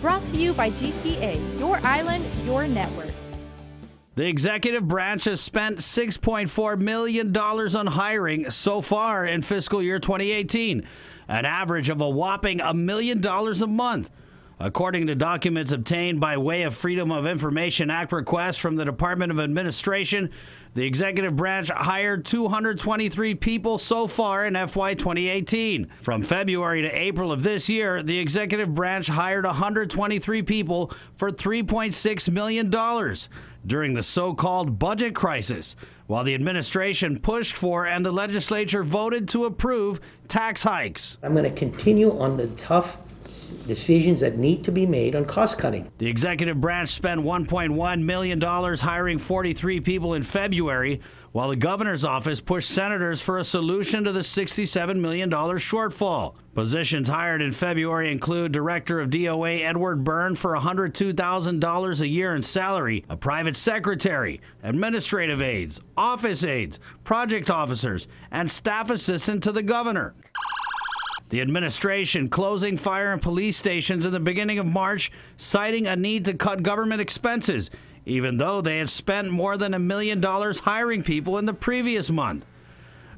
Brought to you by GTA, your island, your network. The executive branch has spent $6.4 million on hiring so far in fiscal year 2018, an average of a whopping $1 million a month. According to documents obtained by way of Freedom of Information Act requests from the Department of Administration, the executive branch hired 223 people so far in FY 2018. From February to April of this year, the executive branch hired 123 people for $3.6 million during the so-called budget crisis, while the administration pushed for and the legislature voted to approve tax hikes. I'm going to continue on the tough decisions that need to be made on cost cutting. The executive branch spent $1.1 million hiring 43 people in February, while the governor's office pushed senators for a solution to the $67 million shortfall. Positions hired in February include Director of DOA Edward Byrne for $102,000 a year in salary, a private secretary, administrative aides, office aides, project officers, and staff assistant to the governor. The administration closing fire and police stations in the beginning of March, citing a need to cut government expenses, even though they had spent more than $1 million hiring people in the previous month.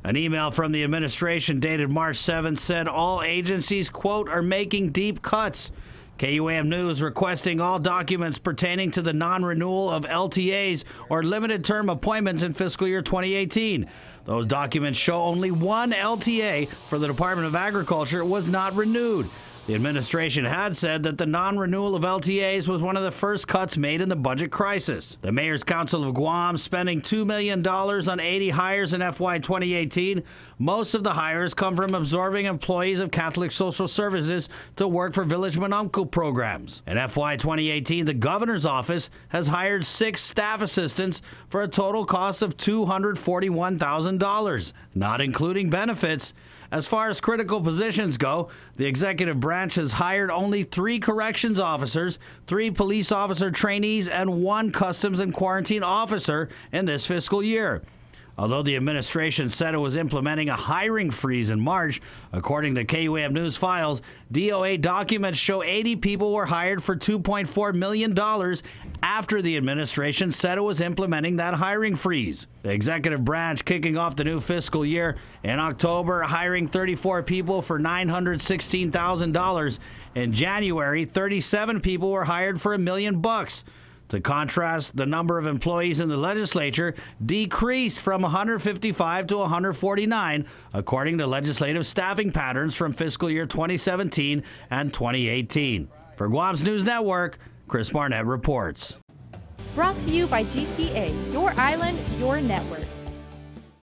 An email from the administration dated March 7th said all agencies, quote, are making deep cuts. KUAM News requesting all documents pertaining to the non-renewal of LTAs or limited-term appointments in fiscal year 2018. Those documents show only one LTA for the Department of Agriculture was not renewed. The administration had said that the non-renewal of LTAs was one of the first cuts made in the budget crisis. The Mayor's Council of Guam spending $2 million on 80 hires in FY 2018. Most of the hires come from absorbing employees of Catholic Social Services to work for Village Manumku programs. In FY 2018, the governor's office has hired 6 staff assistants for a total cost of $241,000, not including benefits. As far as critical positions go, the executive branch has hired only 3 corrections officers, 3 police officer trainees, and 1 customs and quarantine officer in this fiscal year. Although the administration said it was implementing a hiring freeze in March, according to KUAM News files, DOA documents show 80 people were hired for $2.4 million after the administration said it was implementing that hiring freeze. The executive branch kicking off the new fiscal year in October, hiring 34 people for $916,000. In January, 37 people were hired for $1 million. To contrast, the number of employees in the legislature decreased from 155 to 149, according to legislative staffing patterns from fiscal year 2017 and 2018. For Guam's News Network, Chris Barnett reports. Brought to you by GTA, your island, your network.